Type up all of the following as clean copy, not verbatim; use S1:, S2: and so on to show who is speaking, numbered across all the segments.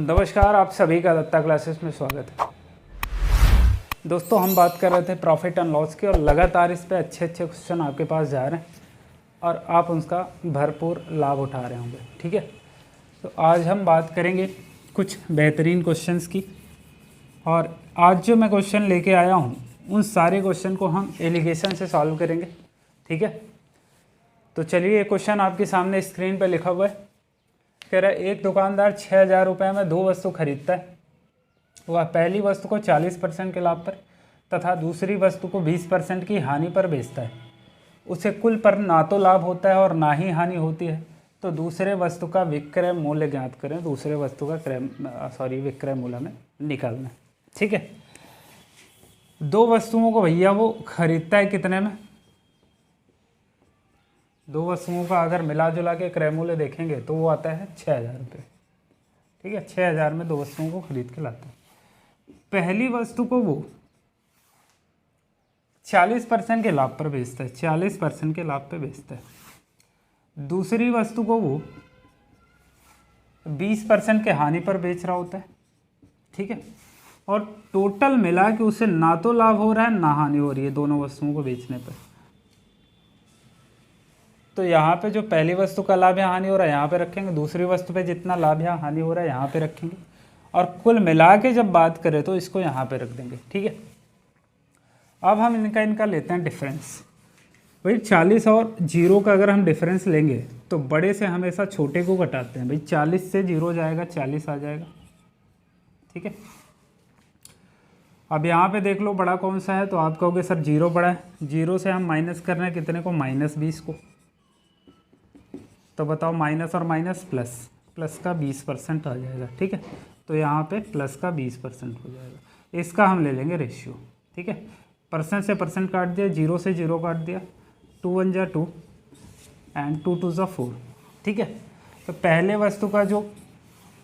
S1: नमस्कार, आप सभी का दत्ता क्लासेस में स्वागत है। दोस्तों, हम बात कर रहे थे प्रॉफिट एंड लॉस की और लगातार इस पे अच्छे क्वेश्चन आपके पास जा रहे हैं और आप उसका भरपूर लाभ उठा रहे होंगे। ठीक है, तो आज हम बात करेंगे कुछ बेहतरीन क्वेश्चंस की। और आज जो मैं क्वेश्चन लेके आया हूँ उन सारे क्वेश्चन को हम एलिगेशन से सॉल्व करेंगे। ठीक है, तो चलिए, ये क्वेश्चन आपके सामने स्क्रीन पर लिखा हुआ है। कह रहा है, एक दुकानदार 6,000 रुपये में 2 वस्तु खरीदता है। वह पहली वस्तु को 40% के लाभ पर तथा दूसरी वस्तु को 20% की हानि पर बेचता है। उसे कुल पर ना तो लाभ होता है और ना ही हानि होती है, तो दूसरे वस्तु का विक्रय मूल्य ज्ञात करें। दूसरे वस्तु का विक्रय मूल्य में निकालना है। ठीक है, 2 वस्तुओं को भैया वो खरीदता है कितने में? 2 वस्तुओं का अगर मिला जुला के क्रय मूल्य देखेंगे तो वो आता है 6,000 रुपये। ठीक है, 6,000 में 2 वस्तुओं को खरीद के लाता है। पहली वस्तु को वो 40% के लाभ पर बेचता है, 40% के लाभ पे बेचता है। दूसरी वस्तु को वो 20% के हानि पर बेच रहा होता है। ठीक है, और टोटल मिला के उसे ना तो लाभ हो रहा है ना हानि हो रही है दोनों वस्तुओं को बेचने पर। तो यहाँ पे जो पहली वस्तु का लाभ या हानि हो रहा है यहाँ पे रखेंगे, दूसरी वस्तु पे जितना लाभ या हानि हो रहा है यहाँ पे रखेंगे, और कुल मिला के जब बात करें तो इसको यहाँ पे रख देंगे। ठीक है, अब हम इनका लेते हैं डिफरेंस। भाई 40 और 0 का अगर हम डिफरेंस लेंगे तो बड़े से हमेशा छोटे को घटाते हैं। भाई 40 से 0 जाएगा, 40 आ जाएगा। ठीक है, अब यहाँ पे देख लो बड़ा कौन सा है, तो आप कहोगे सर 0 बड़ा है। 0 से हम माइनस कर रहे हैं कितने को? -20 को। तो बताओ, माइनस और माइनस प्लस का 20% आ जाएगा। ठीक है, तो यहाँ पे प्लस का 20% हो जाएगा। इसका हम ले लेंगे रेशियो। ठीक है, परसेंट से परसेंट काट दिया, 0 से 0 काट दिया, 2 1 जा 2 एंड 2 2 जा 4। ठीक है, तो पहले वस्तु का जो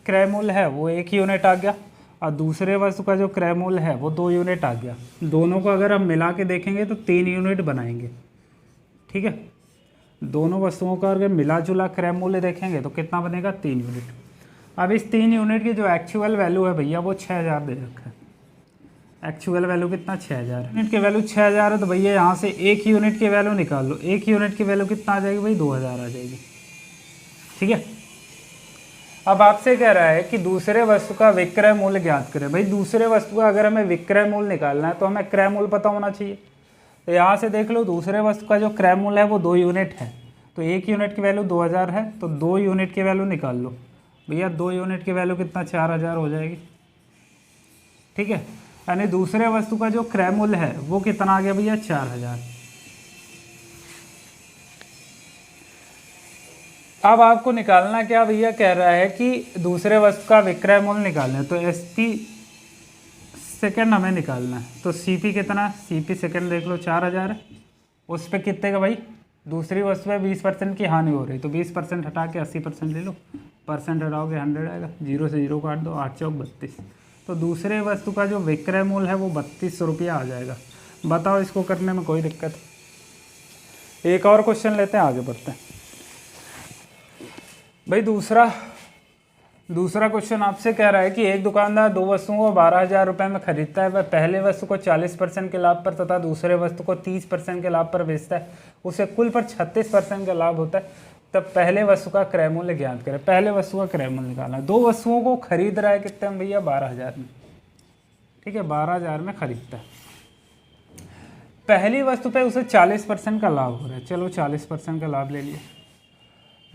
S1: क्रय मूल्य है वो 1 यूनिट आ गया और दूसरे वस्तु का जो क्रय मूल्य है वो 2 यूनिट आ गया। दोनों को अगर हम मिला के देखेंगे तो 3 यूनिट बनाएंगे। ठीक है, दोनों वस्तुओं का अगर मिला जुला क्रय मूल्य देखेंगे तो कितना बनेगा? 3 यूनिट। अब इस 3 यूनिट की जो एक्चुअल वैल्यू है भैया वो 6,000 दे रखा है। एक्चुअल वैल्यू कितना? 6,000। यूनिट की वैल्यू 6,000 है तो भैया यहाँ से 1 यूनिट की वैल्यू निकाल लो। 1 यूनिट की वैल्यू कितना आ जाएगी भाई? 2,000 आ जाएगी। ठीक है, अब आपसे कह रहा है कि दूसरे वस्तु का विक्रय मूल्य ज्ञात करें। भाई दूसरे वस्तु का अगर हमें विक्रय मूल्य निकालना है तो हमें क्रय मूल्य पता होना चाहिए। तो यहाँ से देख लो, दूसरे वस्तु का जो क्रय मूल्य है वो 2 यूनिट है, तो 1 यूनिट की वैल्यू 2,000 है, तो 2 यूनिट की वैल्यू निकाल लो भैया। 2 यूनिट की वैल्यू कितना? 4,000 हो जाएगी। ठीक है, यानी दूसरे वस्तु का जो क्रय मूल्य है वो कितना आ गया भैया? 4,000। अब आपको निकालना क्या भैया? कह रहा है कि दूसरे वस्तु का विक्रय मूल्य निकालना है, तो एसपी सेकंड हमें निकालना है। तो सीपी कितना? सीपी सेकंड देख लो 4,000 है। उस पर कितने का भाई? दूसरी वस्तु में 20% की हानि हो रही, तो 20% हटा के 80% ले लो। परसेंट हटाओगे 100 आएगा, 0 से 0 काट दो, 8 चौक 32। तो दूसरे वस्तु का जो विक्रय मूल्य है वो 3200 रुपया आ जाएगा। बताओ, इसको करने में कोई दिक्कत? एक और क्वेश्चन लेते हैं, आगे बढ़ते हैं। भाई दूसरा क्वेश्चन आपसे कह रहा है कि एक दुकानदार 2 वस्तुओं को 12,000 रुपये में खरीदता है। वह पहले वस्तु को 40% के लाभ पर तथा दूसरे वस्तु को 30% के लाभ पर बेचता है। उसे कुल पर 36% का लाभ होता है। तब पहले वस्तु का क्रय मूल्य ज्ञात करें। पहले वस्तु का क्रय मूल्य निकालना है। 2 वस्तुओं को खरीद रहा है कितने में भैया? 12,000 में। ठीक है, 12,000 में खरीदता है। पहली वस्तु पे उसे 40% का लाभ हो रहा है। चलो 40% का लाभ ले लिया।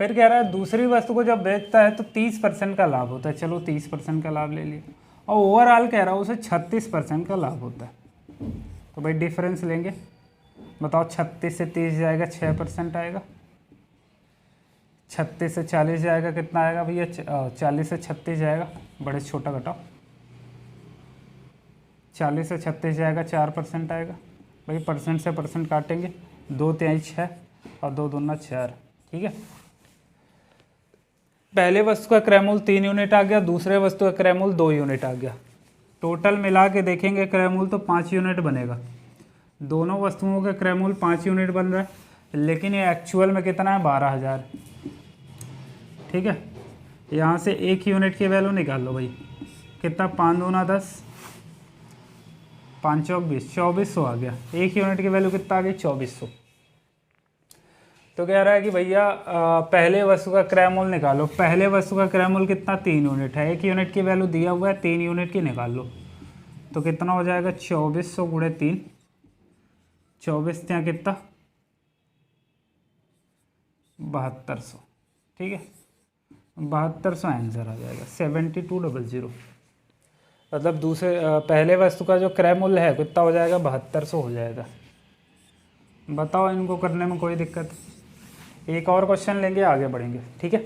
S1: फिर कह रहा है दूसरी वस्तु को जब बेचता है तो 30% का लाभ होता है। चलो 30% का लाभ ले लिया। और ओवरऑल कह रहा है उसे 36% का लाभ होता है। तो भाई डिफरेंस लेंगे। बताओ, 36 से 30 जाएगा, 6% आएगा। 36 से 40 जाएगा, कितना आएगा भैया? 40 से 36 जाएगा, बड़े से छोटा घटाओ। 40 से 36 जाएगा, 4% आएगा। भाई परसेंट से परसेंट काटेंगे, 2 3 6 और 2 दूना 4। ठीक है, पहले वस्तु का क्रय मूल्य 3 यूनिट आ गया, दूसरे वस्तु का क्रय मूल्य 2 यूनिट आ गया। टोटल मिला के देखेंगे क्रय मूल्य तो 5 यूनिट बनेगा। दोनों वस्तुओं का क्रय मूल्य 5 यूनिट बन रहा है, लेकिन ये एक्चुअल में कितना है? 12,000। ठीक है, यहाँ से एक यूनिट की वैल्यू निकाल लो भाई, कितना 5 दूना 10, 5 चौक 20, 2400 आ गया। एक यूनिट की वैल्यू कितना आ गई 2400। तो कह रहा है कि भैया पहले वस्तु का क्रय मूल्य निकालो। पहले वस्तु का क्रय मूल्य कितना 3 यूनिट है, एक यूनिट की वैल्यू दिया हुआ है, 3 यूनिट की निकाल लो। तो कितना हो जाएगा 2400 गुणे 3, 24 ત્યાં कितना 7200, ठीक है 7200 आंसर आ जाएगा 7200। मतलब दूसरे पहले वस्तु का जो क्रय मूल्य है कितना हो जाएगा 7200 हो जाएगा। बताओ इनको करने में कोई दिक्कत? एक और क्वेश्चन लेंगे, आगे बढ़ेंगे, ठीक है।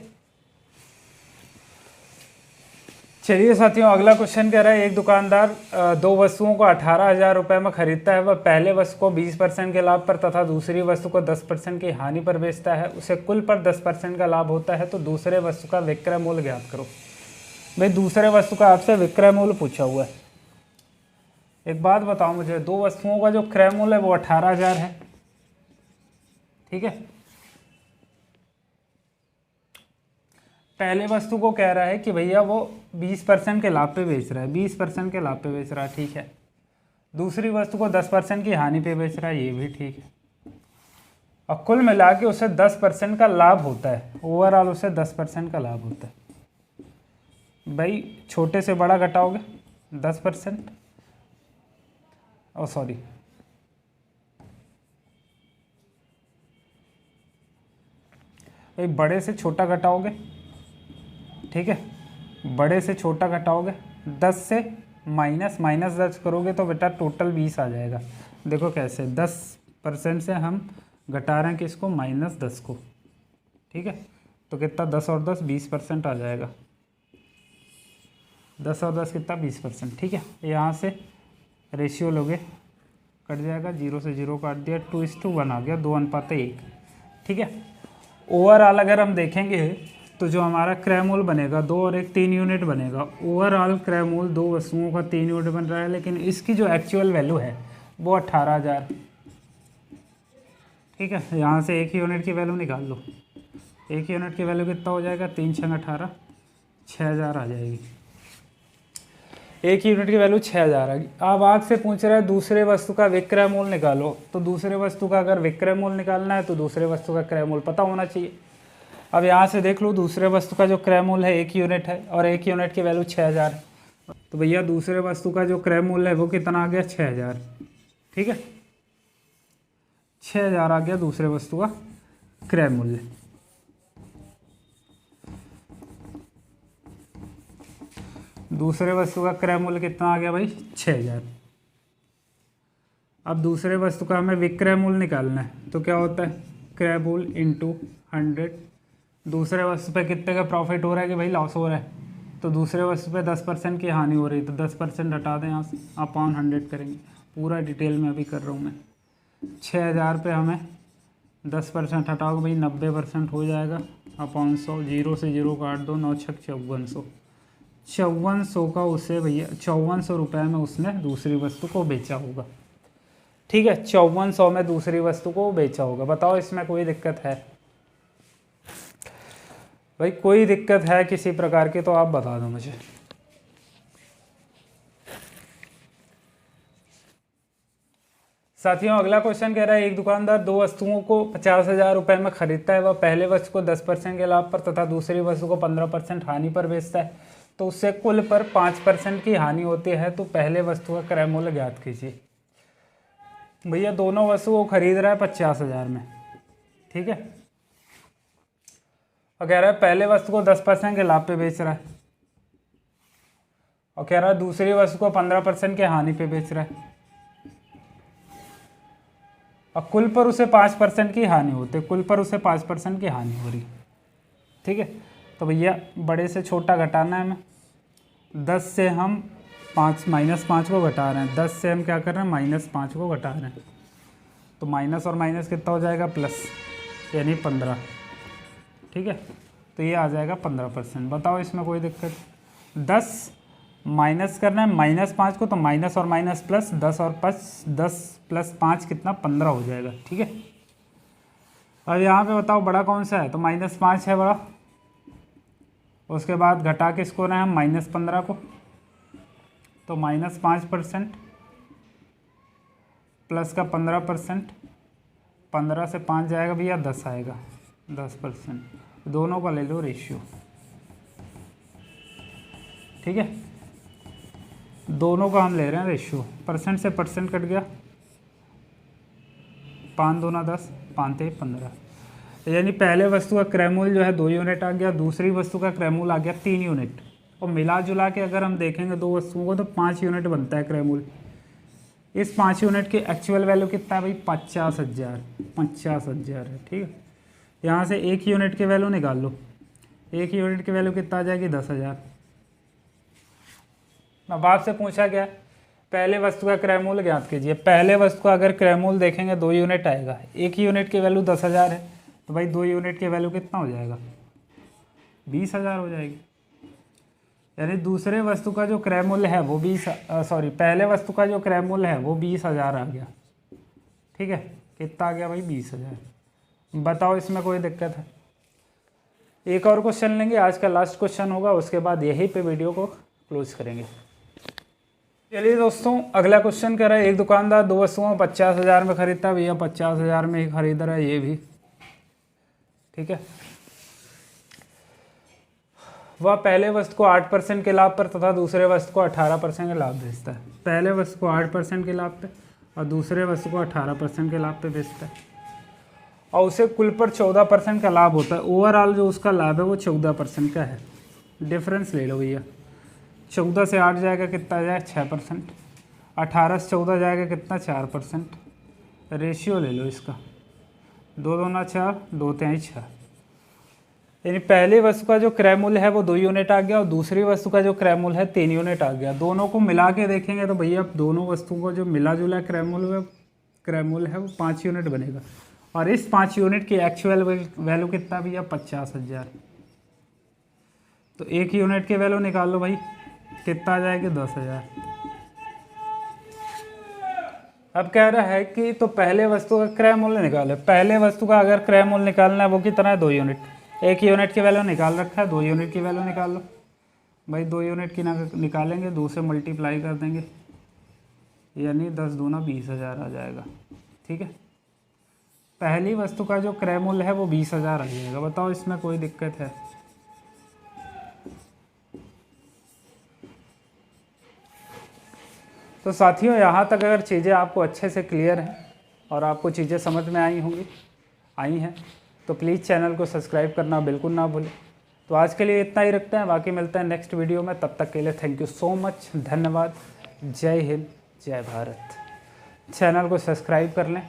S1: चलिए साथियों, अगला क्वेश्चन कह रहा है एक दुकानदार दो वस्तुओं को 18,000 रुपये में खरीदता है। वह पहले वस्तु को 20% के लाभ पर तथा दूसरी वस्तु को 10% की हानि पर बेचता है। उसे कुल पर 10% का लाभ होता है। तो दूसरे वस्तु का विक्रय मूल्य ज्ञात करो। भाई दूसरे वस्तु का आपसे विक्रय मूल्य पूछा हुआ है। एक बात बताओ मुझे, दो वस्तुओं का जो क्रय मूल्य है वो 18,000 है, ठीक है। पहले वस्तु को कह रहा है कि भैया वो 20% के लाभ पे बेच रहा है, 20% के लाभ पे बेच रहा है, ठीक है। दूसरी वस्तु को 10% की हानि पे बेच रहा है, ये भी ठीक है। और कुल मिला के उसे 10% का लाभ होता है, ओवरऑल उसे 10% का लाभ होता है। भाई छोटे से बड़ा घटाओगे 10%, सॉरी भाई बड़े से छोटा घटाओगे, ठीक है, बड़े से छोटा घटाओगे, 10 से माइनस 10 करोगे तो बेटा टोटल 20 आ जाएगा। देखो कैसे 10% से हम घटा रहे हैं किसको, -10 को, ठीक है। तो कितना 10 और 10 20% आ जाएगा। 10 और 10 कितना 20%, ठीक है। यहाँ से रेशियो लोगे कट जाएगा, 0 से 0 काट दिया, 2:1 आ गया, 2:1, ठीक है। ओवरऑल अगर हम देखेंगे तो जो हमारा क्रय मूल्य बनेगा 2 और 1 3 यूनिट बनेगा। ओवरऑल क्रय मूल्य दो वस्तुओं का 3 यूनिट बन रहा है, लेकिन इसकी जो एक्चुअल वैल्यू है वो 18,000, ठीक है। यहाँ से एक यूनिट की वैल्यू निकाल लो। एक यूनिट की वैल्यू कितना हो जाएगा, 3 × 18 6,000 आ जाएगी। एक यूनिट की वैल्यू 6,000 आ गई। अब आपसे पूछ रहा है दूसरे वस्तु का विक्रय मूल्य निकालो। तो दूसरे वस्तु का अगर विक्रय मूल्य निकालना है तो दूसरे वस्तु का क्रय मूल्य पता होना चाहिए। अब यहाँ से देख लो, दूसरे वस्तु का जो क्रय मूल्य है 1 यूनिट है और 1 यूनिट की वैल्यू 6,000 है। तो भैया दूसरे वस्तु का जो क्रय मूल्य है वो कितना आ गया 6,000, ठीक है। 6,000 आ गया दूसरे वस्तु का क्रय मूल्य। दूसरे वस्तु का क्रय मूल्य कितना आ गया भाई 6,000। अब दूसरे वस्तु का हमें विक्रय मूल्य निकालना है। तो क्या होता है, क्रय मूल्य इंटू 100। दूसरे वस्तु पे कितने का प्रॉफिट हो रहा है कि भाई लॉस हो रहा है, तो दूसरे वस्तु पे 10% की हानि हो रही है, तो 10% हटा दें यहाँ से, अपॉन 100 करेंगे। पूरा डिटेल में अभी कर रहा हूँ मैं। 6,000 पे हमें 10% हटाओगे भाई 90% हो जाएगा, अपॉन 100, 0 से 0 काट दो, 9 × 6 = 5400 का उसे भैया 5400 रुपये में उसने दूसरी वस्तु को बेचा होगा, ठीक है। 5400 में दूसरी वस्तु को बेचा होगा। बताओ इसमें कोई दिक्कत है भाई? कोई दिक्कत है किसी प्रकार की तो आप बता दो मुझे। साथियों अगला क्वेश्चन कह रहा है एक दुकानदार दो वस्तुओं को 50,000 रुपये में खरीदता है। वह पहले वस्तु को 10% के लाभ पर तथा दूसरी वस्तु को 15% हानि पर बेचता है। तो उससे कुल पर 5% की हानि होती है। तो पहले वस्तु का क्रय मूल्य ज्ञात कीजिए। भैया दोनों वस्तुओं को खरीद रहा है 50,000 में, ठीक है। और कह रहा है पहले वस्तु को 10% के लाभ पे बेच रहा है, और कह रहा है दूसरी वस्तु को 15% के हानि पे बेच रहा है, और कुल पर उसे 5% की हानि होती है। कुल पर उसे 5% की हानि हो रही, ठीक है। तो भैया बड़े से छोटा घटाना है हमें। 10 से हम -5 को घटा रहे हैं, 10 से हम क्या कर रहे हैं -5 को घटा रहे हैं। तो माइनस और माइनस कितना हो जाएगा प्लस, यानी 15, ठीक है। तो ये आ जाएगा 15%। बताओ इसमें कोई दिक्कत? 10 माइनस करना है -5 को, तो माइनस और माइनस प्लस, 10 और 5, 10 + 5 कितना 15 हो जाएगा, ठीक है। अब यहाँ पे बताओ बड़ा कौन सा है? तो -5 है बड़ा, उसके बाद घटा के इसको रहे हम -15 को, तो -5% प्लस का 15%, 15 से 5 जाएगा भैया 10 आएगा, 10%। दोनों का ले लो रेशियो, ठीक है, दोनों का हम ले रहे हैं रेशियो। परसेंट से परसेंट कट गया, 5 दूना 10, 5 ते 15, यानी पहले वस्तु का क्रय मूल्य जो है 2 यूनिट आ गया, दूसरी वस्तु का क्रय मूल्य आ गया 3 यूनिट, और मिला जुला के अगर हम देखेंगे दो वस्तुओं को तो 5 यूनिट बनता है क्रय मूल्य। इस 5 यूनिट की एक्चुअल वैल्यू कितना है भाई? 50,000, 50,000 है, ठीक है। यहाँ से 1 यूनिट की वैल्यू निकाल लो, 1 यूनिट की वैल्यू कितना आ जाएगी? 10,000। अब आपसे पूछा गया पहले वस्तु का क्रय मूल्य ज्ञात कीजिए। पहले वस्तु का अगर क्रय मूल्य देखेंगे 2 यूनिट आएगा, 1 यूनिट की वैल्यू 10,000 है, तो भाई 2 यूनिट की वैल्यू कितना हो जाएगा? 20,000 हो जाएगी। यानी दूसरे वस्तु का जो क्रय मूल्य है वो पहले वस्तु का जो क्रय मूल्य है वो 20,000 आ गया, ठीक है। कितना आ गया भाई? 20,000। बताओ इसमें कोई दिक्कत है? एक और क्वेश्चन लेंगे, आज का लास्ट क्वेश्चन होगा, उसके बाद यहीं पे वीडियो को क्लोज करेंगे। चलिए दोस्तों, अगला क्वेश्चन कह रहा है एक दुकानदार 2 वस्तुओं 50,000 में खरीदता है, भैया 50,000 में ही खरीद रहा है ये भी, ठीक है। वह पहले वस्तु को 8% के लाभ पर तथा दूसरे वस्तु को 18% के लाभ बेचता है। पहले वस्तु को 8% के लाभ पे और दूसरे वस्तु को 18% के लाभ पे बेचता है, और उसे कुल पर 14% का लाभ होता है। ओवरऑल जो उसका लाभ है वो 14% का है। डिफरेंस ले लो भैया, 14 से 8 जाएगा कितना जाएगा? 6%। 18 से 14 जाएगा कितना? 4%। रेशियो ले लो इसका, 2 दूना 4, 2 तिहाई 6। यानी पहली वस्तु का जो क्रय मूल्य है वो 2 यूनिट आ गया, और दूसरी वस्तु का जो क्रय मूल्य है 3 यूनिट आ गया। दोनों को मिला के देखेंगे तो भैया दोनों वस्तुओं को जो मिला जुला क्रय मूल्य है वो 5 यूनिट बनेगा, और इस 5 यूनिट की एक्चुअल वैल्यू कितना भैया? 50,000। तो 1 यूनिट की वैल्यू निकाल लो भाई, कितना आ जाएगी? 10,000। अब कह रहा है कि तो पहले वस्तु का क्रय मूल्य निकाले। पहले वस्तु का अगर क्रय मूल्य निकालना है वो कितना है? 2 यूनिट। 1 यूनिट की वैल्यू निकाल रखा है, 2 यूनिट की वैल्यू निकाल लो भाई। 2 यूनिट की निकालेंगे, 2 से मल्टीप्लाई कर देंगे, यानी 10 दूना 20,000 आ जाएगा, ठीक है। पहली वस्तु का जो क्रय मूल्य है वो 20,000 आ जाएगा। बताओ इसमें कोई दिक्कत है? तो साथियों, यहाँ तक अगर चीज़ें आपको अच्छे से क्लियर हैं और आपको चीज़ें समझ में आई हैं तो प्लीज़ चैनल को सब्सक्राइब करना बिल्कुल ना भूलें। तो आज के लिए इतना ही रखते हैं, बाकी मिलते हैं नेक्स्ट वीडियो में। तब तक के लिए थैंक यू सो मच, धन्यवाद। जय हिंद, जय भारत। चैनल को सब्सक्राइब कर लें।